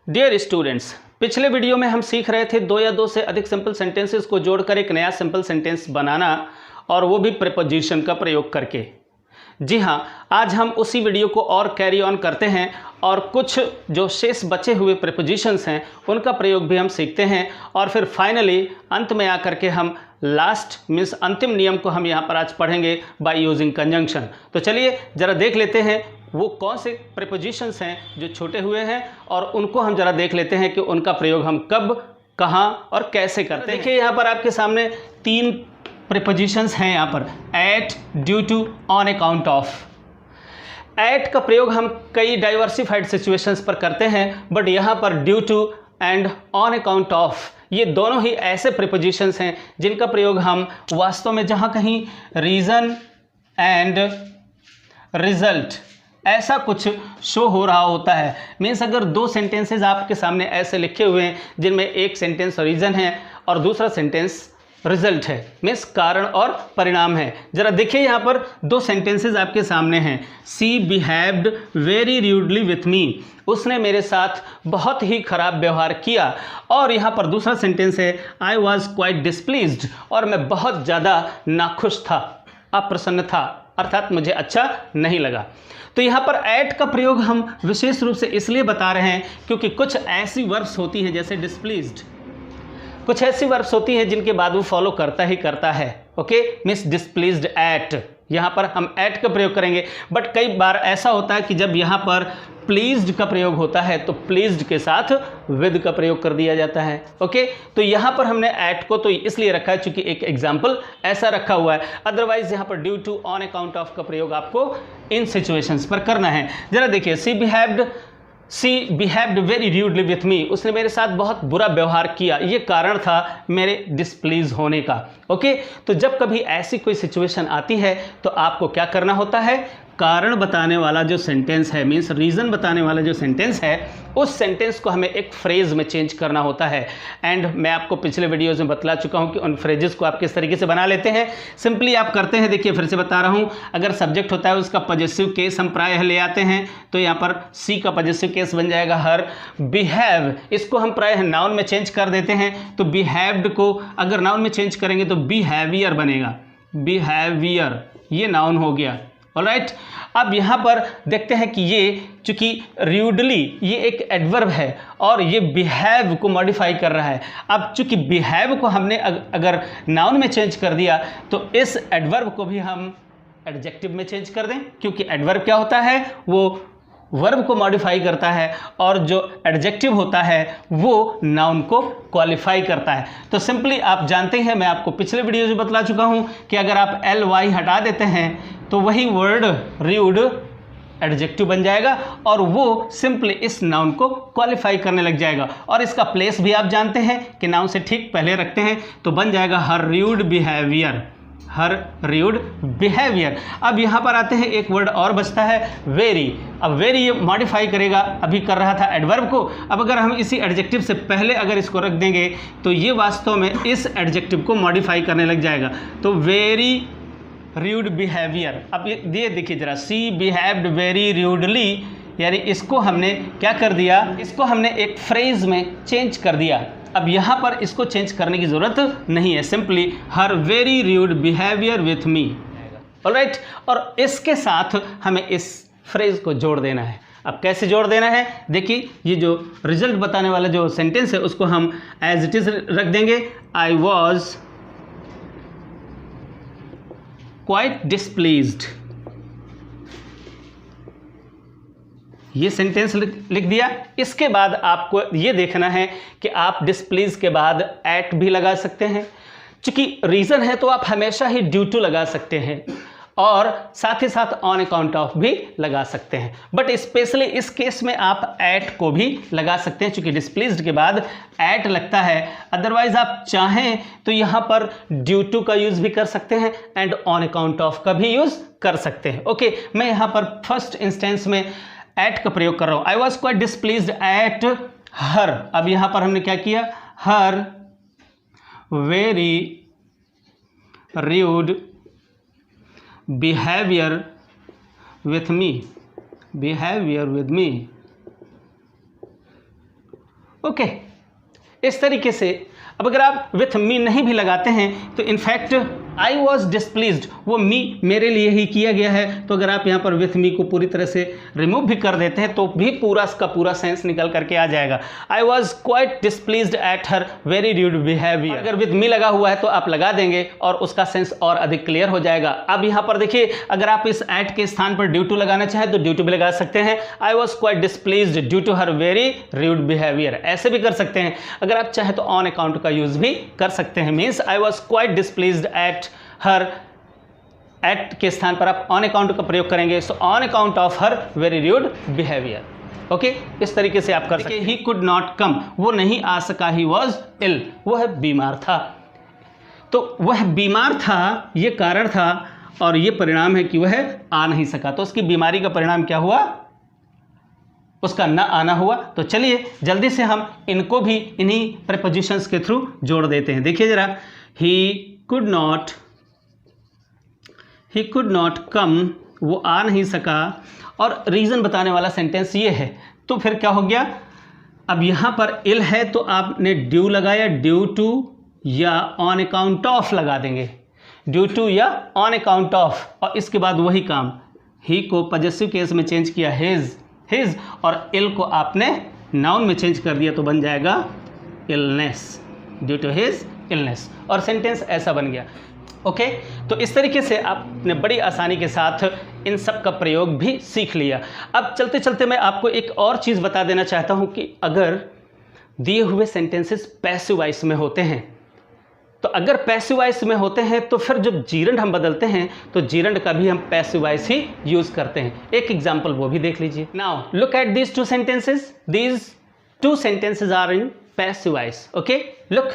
Dear students, पिछले video में हम सीख रहे थे दो या दो से अधिक सिंपल सेंटेंसेस को जोड़कर एक नया सिंपल सेंटेंस बनाना, और वो भी प्रीपोजिशन का प्रयोग करके। जी हाँ, आज हम उसी वीडियो को और कैरी ऑन करते हैं और कुछ जो शेष बचे हुए प्रीपोजिशंस हैं उनका प्रयोग भी हम सीखते हैं, और फिर फाइनली अंत में आकर के हम लास्ट मीन्स अंतिम नियम को हम यहाँ पर आज पढ़ेंगे बाय यूजिंग कंजंक्शन। तो चलिए ज़रा देख लेते हैं वो कौन से प्रीपोजिशंस हैं जो छूटे हुए हैं, और उनको हम ज़रा देख लेते हैं कि उनका प्रयोग हम कब, कहाँ और कैसे करते हैं। देखिए यहाँ पर आपके सामने तीन प्रीपोजिशंस हैं यहाँ पर, at, due to, on account of. At का प्रयोग हम कई डाइवर्सिफाइड सिचुएशंस पर करते हैं, बट यहाँ पर due to and on account of ये दोनों ही ऐसे प्रीपोजिशंस हैं जिनका प्रयोग हम वास्तव में जहाँ कहीं रीज़न एंड रिजल्ट ऐसा कुछ शो हो रहा होता है, मीन्स अगर दो सेंटेंसेस आपके सामने ऐसे लिखे हुए हैं जिनमें एक सेंटेंस रीज़न है और दूसरा सेंटेंस रिजल्ट है, मीन्स कारण और परिणाम है। ज़रा देखिए यहाँ पर दो सेंटेंसेस आपके सामने हैं। She behaved very rudely with me, उसने मेरे साथ बहुत ही खराब व्यवहार किया। और यहाँ पर दूसरा सेंटेंस है आई वॉज क्वाइट डिस्प्लीज्ड, और मैं बहुत ज़्यादा नाखुश था, अप्रसन्न था, अर्थात मुझे अच्छा नहीं लगा। तो यहाँ पर एट का प्रयोग हम विशेष रूप से इसलिए बता रहे हैं क्योंकि कुछ ऐसी वर्ब्स होती हैं जैसे डिस्प्लीज्ड, कुछ ऐसी वर्ब्स होती हैं जिनके बाद वो फॉलो करता ही करता है। ओके, मिस डिस्प्लीज्ड एट, यहाँ पर हम एट का प्रयोग करेंगे। बट कई बार ऐसा होता है कि जब यहाँ पर प्लीज्ड का प्रयोग होता है तो प्लीज्ड के साथ विद का प्रयोग कर दिया जाता है। ओके, तो यहाँ पर हमने एट को तो इसलिए रखा है क्योंकि एक एग्जाम्पल ऐसा रखा हुआ है, अदरवाइज यहाँ पर due to, on account of का प्रयोग आपको इन सिचुएशंस पर करना है। जरा देखिए, she behaved very rudely with me, उसने मेरे साथ बहुत बुरा व्यवहार किया, ये कारण था मेरे डिस्प्लीज होने का। ओके, तो जब कभी ऐसी कोई सिचुएशन आती है तो आपको क्या करना होता है, कारण बताने वाला जो सेंटेंस है, मीन्स रीज़न बताने वाला जो सेंटेंस है, उस सेंटेंस को हमें एक फ्रेज़ में चेंज करना होता है। एंड मैं आपको पिछले वीडियोज़ में बतला चुका हूँ कि उन फ्रेजेस को आप किस तरीके से बना लेते हैं। सिंपली आप करते हैं, देखिए फिर से बता रहा हूँ, अगर सब्जेक्ट होता है उसका पॉजेसिव केस हम प्रायः ले आते हैं, तो यहाँ पर सी का पॉजेसिव केस बन जाएगा हर। बिहेव, इसको हम प्रायः नाउन में चेंज कर देते हैं, तो बिहेव्ड को अगर नाउन में चेंज करेंगे तो बिहेवियर बनेगा, बिहेवियर ये नाउन हो गया। ऑलराइट, अब यहाँ पर देखते हैं कि ये चूँकि र्यूडली ये एक एडवर्ब है और ये बिहेव को मॉडिफाई कर रहा है। अब चूँकि बिहेव को हमने अगर नाउन में चेंज कर दिया तो इस एडवर्ब को भी हम एडजेक्टिव में चेंज कर दें, क्योंकि एडवर्ब क्या होता है, वो वर्ब को मॉडिफाई करता है, और जो एडजेक्टिव होता है वो नाउन को क्वालिफाई करता है। तो सिंपली आप जानते हैं, मैं आपको पिछले वीडियो में बतला चुका हूं कि अगर आप एल वाई हटा देते हैं तो वही वर्ड र्यूड एडजेक्टिव बन जाएगा और वो सिंपली इस नाउन को क्वालिफाई करने लग जाएगा। और इसका प्लेस भी आप जानते हैं कि नाउन से ठीक पहले रखते हैं, तो बन जाएगा हर र्यूड बिहेवियर, हर र्यूड बिहेवियर। अब यहाँ पर आते हैं, एक वर्ड और बचता है वेरी। अब वेरी ये मॉडिफाई करेगा, अभी कर रहा था एडवर्ब को, अब अगर हम इसी एडजेक्टिव से पहले अगर इसको रख देंगे तो ये वास्तव में इस एडजेक्टिव को मॉडिफाई करने लग जाएगा, तो वेरी र्यूड बिहेवियर। अब ये देखिए जरा, सी बिहेव्ड वेरी र्यूडली, यानी इसको हमने क्या कर दिया, इसको हमने एक फ्रेज में चेंज कर दिया। अब यहाँ पर इसको चेंज करने की ज़रूरत नहीं है, simply her very rude behaviour with me. Alright, और इसके साथ हमें इस फ्रेज को जोड़ देना है। अब कैसे जोड़ देना है, देखिए ये जो रिजल्ट बताने वाला जो सेंटेंस है उसको हम एज इट इज़ रख देंगे, आई वॉज क्वाइट डिस्प्लीज्ड। ये सेंटेंस लिख दिया। इसके बाद आपको ये देखना है कि आप डिस्प्लीज के बाद एट भी लगा सकते हैं, चूंकि रीज़न है तो आप हमेशा ही ड्यू टू लगा सकते हैं, और साथ ही साथ ऑन अकाउंट ऑफ भी लगा सकते हैं। बट स्पेशली इस केस में आप एट को भी लगा सकते हैं, चूंकि डिस्प्लीज्ड के बाद एट लगता है। अदरवाइज आप चाहें तो यहाँ पर ड्यू टू का यूज़ भी कर सकते हैं एंड ऑन अकाउंट ऑफ का भी यूज़ कर सकते हैं। ओके, मैं यहाँ पर फर्स्ट इंस्टेंस में एट का प्रयोग कर रहा हूँ, I was quite displeased at her. अब यहाँ पर हमने क्या किया, her very rude behaviour with me, behaviour with me. Okay, इस तरीके से अब अगर आप विथ मी नहीं भी लगाते हैं तो इनफैक्ट आई वॉज डिसप्लीज्ड, वो मी मेरे लिए ही किया गया है, तो अगर आप यहाँ पर विथ मी को पूरी तरह से रिमूव भी कर देते हैं तो भी पूरा का पूरा सेंस निकल करके आ जाएगा। I was quite displeased at her very rude behaviour. अगर विथ मी लगा हुआ है तो आप लगा देंगे और उसका सेंस और अधिक क्लियर हो जाएगा। अब यहाँ पर देखिए, अगर आप इस एट के स्थान पर ड्यू टू लगाना चाहें तो ड्यू टू भी लगा सकते हैं। I was quite displeased due to her very rude behaviour, ऐसे भी कर सकते हैं। अगर आप चाहें तो ऑन अकाउंट का यूज भी कर सकते हैं। Means I was quite displeased at her, at के स्थान पर आप ऑन अकाउंट का प्रयोग करेंगे, so on account of her very rude behaviour. Okay, इस तरीके से आप कर सकते हैं। ही कुड नॉट कम, वो नहीं आ सका, ही वॉज इल, वह बीमार था। तो वह बीमार था, ये कारण था और ये परिणाम है कि वह आ नहीं सका। तो उसकी बीमारी का परिणाम क्या हुआ? उसका न आना हुआ। तो चलिए जल्दी से हम इनको भी इन्हीं प्रीपोजिशंस के थ्रू जोड़ देते हैं। देखिए जरा, ही कुड नॉट कम, वो आ नहीं सका, और रीज़न बताने वाला सेंटेंस ये है। तो फिर क्या हो गया? अब यहाँ पर इल है तो आपने ड्यू लगाया, ड्यू टू या ऑन अकाउंट ऑफ लगा देंगे, ड्यू टू या ऑन अकाउंट ऑफ, और इसके बाद वही काम, ही को पॉजेसिव केस में चेंज किया हिज, और इल को आपने नाउन में चेंज कर दिया तो बन जाएगा illness, due to his illness, और सेंटेंस ऐसा बन गया। ओके, तो इस तरीके से आपने बड़ी आसानी के साथ इन सब का प्रयोग भी सीख लिया। अब चलते चलते मैं आपको एक और चीज़ बता देना चाहता हूँ कि अगर दिए हुए सेंटेंसेस पैसिव वॉइस में होते हैं, तो अगर पैसिव वॉइस में होते हैं तो फिर जब जीरंड हम बदलते हैं तो जीरंड का भी हम पैसिव वॉइस ही यूज़ करते हैं। एक एग्जाम्पल वो भी देख लीजिए। Now look at these two sentences, these two sentences are in passive voice. Okay, look,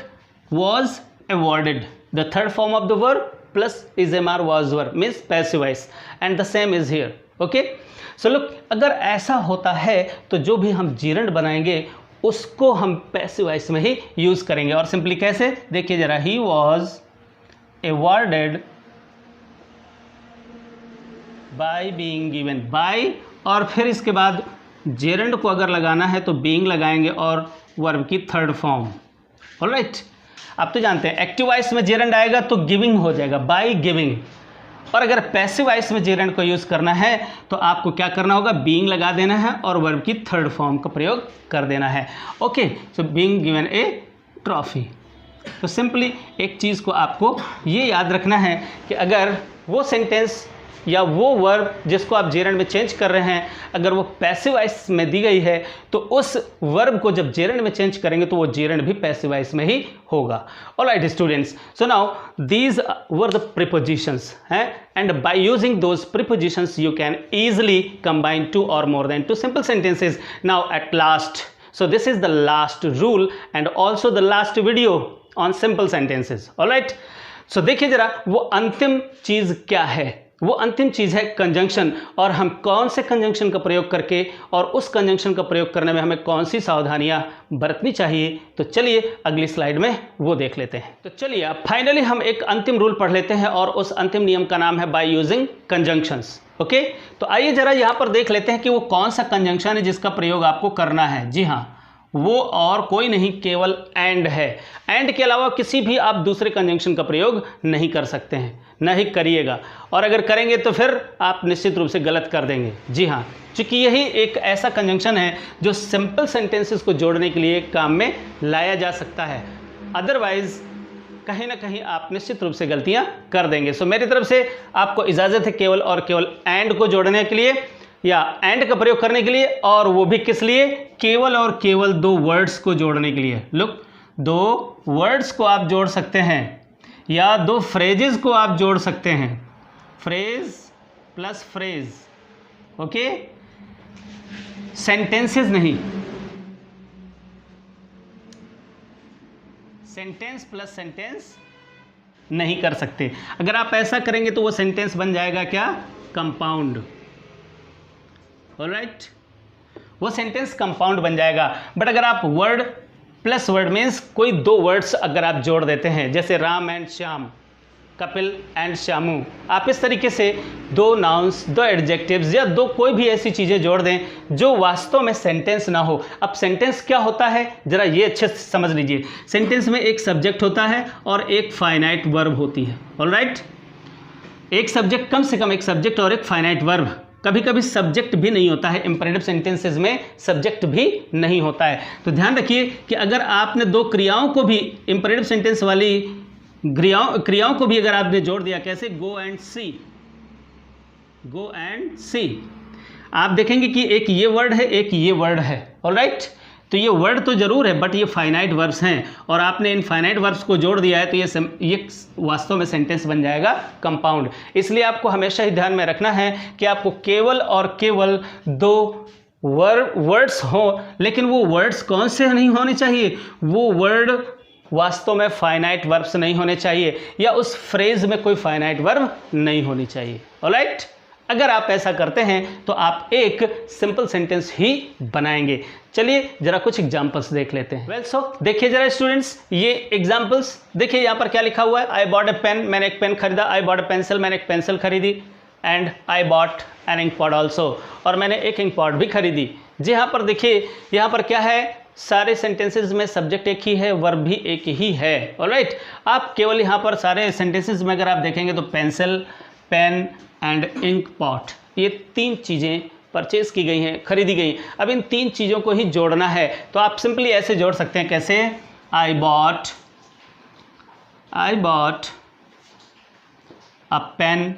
was awarded, the third form of the verb plus is MR was verb means passive voice, and the same is here. Okay, so look, अगर ऐसा होता है तो जो भी हम gerund बनाएंगे उसको हम पैसिव वॉइस में ही यूज करेंगे। और सिंपली कैसे, देखिए जरा, he was awarded by being given, by, और फिर इसके बाद जेरंड को अगर लगाना है तो being लगाएंगे और वर्ब की थर्ड फॉर्म। ऑलराइट, आप तो जानते हैं एक्टिव वॉइस में जेरंड आएगा तो गिविंग हो जाएगा, बाय गिविंग, और अगर पैसिव वॉइस में जेरंड को यूज़ करना है तो आपको क्या करना होगा, बीइंग लगा देना है और वर्ब की थर्ड फॉर्म का प्रयोग कर देना है। ओके, सो बीइंग गिवन ए ट्रॉफी। तो सिंपली एक चीज़ को आपको ये याद रखना है कि अगर वो सेंटेंस या वो वर्ब जिसको आप जेरंड में चेंज कर रहे हैं, अगर वो पैसिव वॉइस में दी गई है तो उस वर्ब को जब जेरंड में चेंज करेंगे तो वो जेरंड भी पैसिव वॉइस में ही होगा। Alright students, so now these were the prepositions हैं, and by using those prepositions you can easily combine two or more than two simple sentences. Now at last, so this is the last rule and also the last video on simple sentences. all right, so देखिए जरा, वो अंतिम चीज़ क्या है? वो अंतिम चीज़ है conjunction, और हम कौन से कंजंक्शन का प्रयोग करके और उस कंजंक्शन का प्रयोग करने में हमें कौन सी सावधानियां बरतनी चाहिए, तो चलिए अगली स्लाइड में वो देख लेते हैं। तो चलिए अब फाइनली हम एक अंतिम रूल पढ़ लेते हैं और उस अंतिम नियम का नाम है बाय यूजिंग कंजंक्शंस। ओके, तो आइए जरा यहाँ पर देख लेते हैं कि वो कौन सा कंजंक्शन है जिसका प्रयोग आपको करना है। जी हाँ, वो और कोई नहीं, केवल एंड है। एंड के अलावा किसी भी आप दूसरे कंजंक्शन का प्रयोग नहीं कर सकते हैं, न ही करिएगा, और अगर करेंगे तो फिर आप निश्चित रूप से गलत कर देंगे। जी हाँ, चूँकि यही एक ऐसा कंजंक्शन है जो सिंपल सेंटेंसेस को जोड़ने के लिए काम में लाया जा सकता है, अदरवाइज कहीं ना कहीं आप निश्चित रूप से गलतियाँ कर देंगे। सो मेरी तरफ से आपको इजाज़त है केवल और केवल एंड को जोड़ने के लिए या एंड का प्रयोग करने के लिए, और वो भी किस लिए, केवल और केवल दो वर्ड्स को जोड़ने के लिए। लुक, दो वर्ड्स को आप जोड़ सकते हैं या दो फ्रेजेस को आप जोड़ सकते हैं, phrase plus phrase. Okay, sentences नहीं, सेंटेंस प्लस सेंटेंस नहीं कर सकते। अगर आप ऐसा करेंगे तो वो सेंटेंस बन जाएगा क्या, कंपाउंड। ऑलराइट, वो सेंटेंस कंपाउंड बन जाएगा। बट अगर आप वर्ड प्लस वर्ड मीन्स कोई दो वर्ड्स अगर आप जोड़ देते हैं, जैसे राम एंड श्याम, कपिल एंड श्यामू। आप इस तरीके से दो नाउन्स, दो एडजेक्टिव्स या दो कोई भी ऐसी चीज़ें जोड़ दें जो वास्तव में सेंटेंस ना हो। अब सेंटेंस क्या होता है ज़रा ये अच्छे से समझ लीजिए। सेंटेंस में एक सब्जेक्ट होता है और एक फाइनाइट वर्ब होती है। ऑलराइट, एक सब्जेक्ट, कम से कम एक सब्जेक्ट और एक फाइनाइट वर्ब। कभी कभी सब्जेक्ट भी नहीं होता है, इंपेरेटिव सेंटेंसेस में सब्जेक्ट भी नहीं होता है। तो ध्यान रखिए कि अगर आपने दो क्रियाओं को भी, इंपेरेटिव सेंटेंस वाली क्रियाओं को भी अगर आपने जोड़ दिया, कैसे, go and C, go and सी, आप देखेंगे कि एक ये वर्ड है, एक ये वर्ड है। ऑलराइट, तो ये वर्ड तो जरूर है बट ये फाइनाइट वर्ब्स हैं और आपने इन फाइनाइट वर्ब्स को जोड़ दिया है तो ये वास्तव में सेंटेंस बन जाएगा कंपाउंड। इसलिए आपको हमेशा ही ध्यान में रखना है कि आपको केवल और केवल दो वर्ड्स हो, लेकिन वो वर्ड्स कौन से नहीं होने चाहिए, वो वर्ड वास्तव में फाइनाइट वर्ब्स नहीं होने चाहिए या उस फ्रेज में कोई फाइनाइट वर्ब नहीं होनी चाहिए। ऑलराइट, अगर आप ऐसा करते हैं तो आप एक सिंपल सेंटेंस ही बनाएंगे। चलिए जरा कुछ एग्जांपल्स देख लेते हैं। वेल सो देखिए जरा स्टूडेंट्स, ये एग्जांपल्स देखिए, यहाँ पर क्या लिखा हुआ है, आई बॉट ए पेन, मैंने एक पेन खरीदा, आई बॉट ए पेंसिल, मैंने एक पेंसिल खरीदी, and I bought an ink pot also, और मैंने एक इंक पॉट भी खरीदी। जी यहाँ पर देखिए, यहाँ पर क्या है, सारे सेंटेंसेस में सब्जेक्ट एक ही है, वर्ब भी एक ही है। ऑलराइट, आप केवल यहाँ पर सारे सेंटेंसेस में अगर आप देखेंगे तो pencil, pen and ink pot, ये तीन चीज़ें परचेज की गई हैं, खरीदी गई। अब इन तीन चीज़ों को ही जोड़ना है तो आप सिंपली ऐसे जोड़ सकते हैं, कैसे, आई बॉट अ पेन।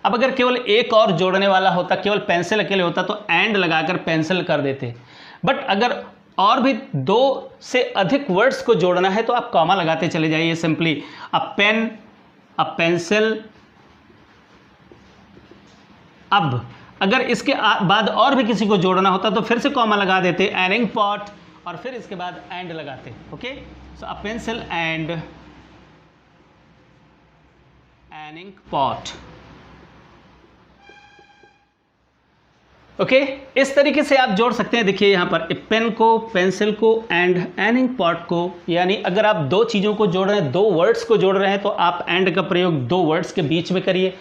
अब अगर केवल एक और जोड़ने वाला होता, केवल पेंसिल अकेले होता तो एंड लगाकर पेंसिल कर देते, बट अगर और भी दो से अधिक वर्ड्स को जोड़ना है तो आप कॉमा लगाते चले जाइए, simply a pen, a pencil. अब अगर इसके बाद और भी किसी को जोड़ना होता तो फिर से कॉमा लगा देते, एन इंक पॉट, और फिर इसके बाद एंड लगाते। Okay, so a pencil and an ink pot. Okay, इस तरीके से आप जोड़ सकते हैं। देखिए यहाँ पर पेन को, पेंसिल को एंड एन इंक पॉट को, यानी अगर आप दो चीज़ों को जोड़ रहे हैं, दो वर्ड्स को जोड़ रहे हैं तो आप एंड का प्रयोग दो वर्ड्स के बीच में करिए।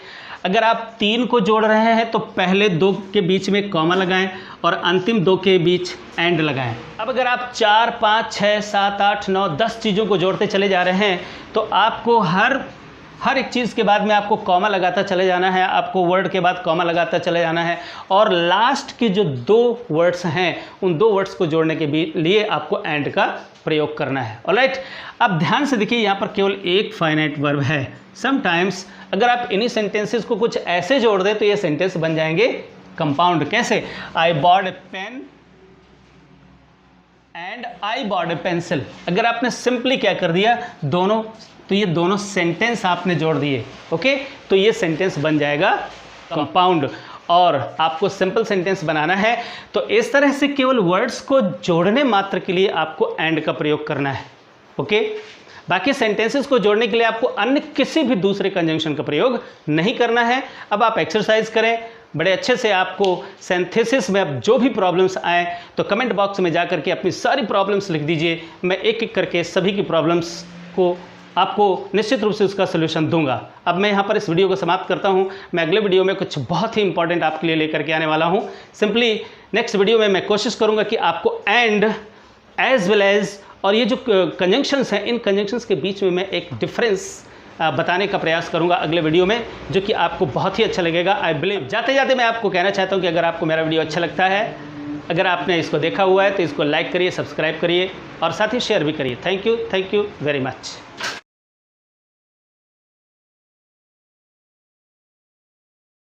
अगर आप तीन को जोड़ रहे हैं तो पहले दो के बीच में कॉमा लगाएं और अंतिम दो के बीच एंड लगाएं। अब अगर आप 4, 5, 6, 7, 8, 9, 10 चीज़ों को जोड़ते चले जा रहे हैं तो आपको हर एक चीज़ के बाद में आपको कॉमा लगाता चले जाना है, आपको वर्ड के बाद कॉमा लगाता चले जाना है, और लास्ट के जो दो वर्ड्स हैं उन दो वर्ड्स को जोड़ने के लिए आपको एंड का प्रयोग करना है। ऑलराइट, अब ध्यान से देखिए, यहाँ पर केवल एक फाइनाइट वर्ब है। समटाइम्स अगर आप इन्हीं सेंटेंसेस को कुछ ऐसे जोड़ दें तो ये सेंटेंस बन जाएंगे कंपाउंड। कैसे, I bought a pen and I bought a pencil. अगर आपने सिंपली क्या कर दिया, दोनों, तो ये दोनों सेंटेंस आपने जोड़ दिए। ओके, तो ये सेंटेंस बन जाएगा कंपाउंड। और आपको सिंपल सेंटेंस बनाना है तो इस तरह से केवल वर्ड्स को जोड़ने मात्र के लिए आपको एंड का प्रयोग करना है। ओके, बाकी सेंटेंसेस को जोड़ने के लिए आपको अन्य किसी भी दूसरे कंजंक्शन का प्रयोग नहीं करना है। अब आप एक्सरसाइज करें बड़े अच्छे से। आपको सिंथेसिस में अब जो भी प्रॉब्लम्स आए तो कमेंट बॉक्स में जा करके अपनी सारी प्रॉब्लम्स लिख दीजिए। मैं एक एक करके सभी की प्रॉब्लम्स को आपको निश्चित रूप से उसका सलूशन दूंगा। अब मैं यहाँ पर इस वीडियो को समाप्त करता हूँ। मैं अगले वीडियो में कुछ बहुत ही इंपॉर्टेंट आपके लिए लेकर के आने वाला हूँ। सिंपली नेक्स्ट वीडियो में मैं कोशिश करूँगा कि आपको एंड एज वेल एज और ये जो कंजंक्शंस हैं, इन कंजंक्शंस के बीच में मैं एक डिफरेंस बताने का प्रयास करूंगा अगले वीडियो में, जो कि आपको बहुत ही अच्छा लगेगा। I believe. जाते जाते मैं आपको कहना चाहता हूं कि अगर आपको मेरा वीडियो अच्छा लगता है, अगर आपने इसको देखा हुआ है तो इसको लाइक करिए, सब्सक्राइब करिए और साथ ही शेयर भी करिए। Thank you very much.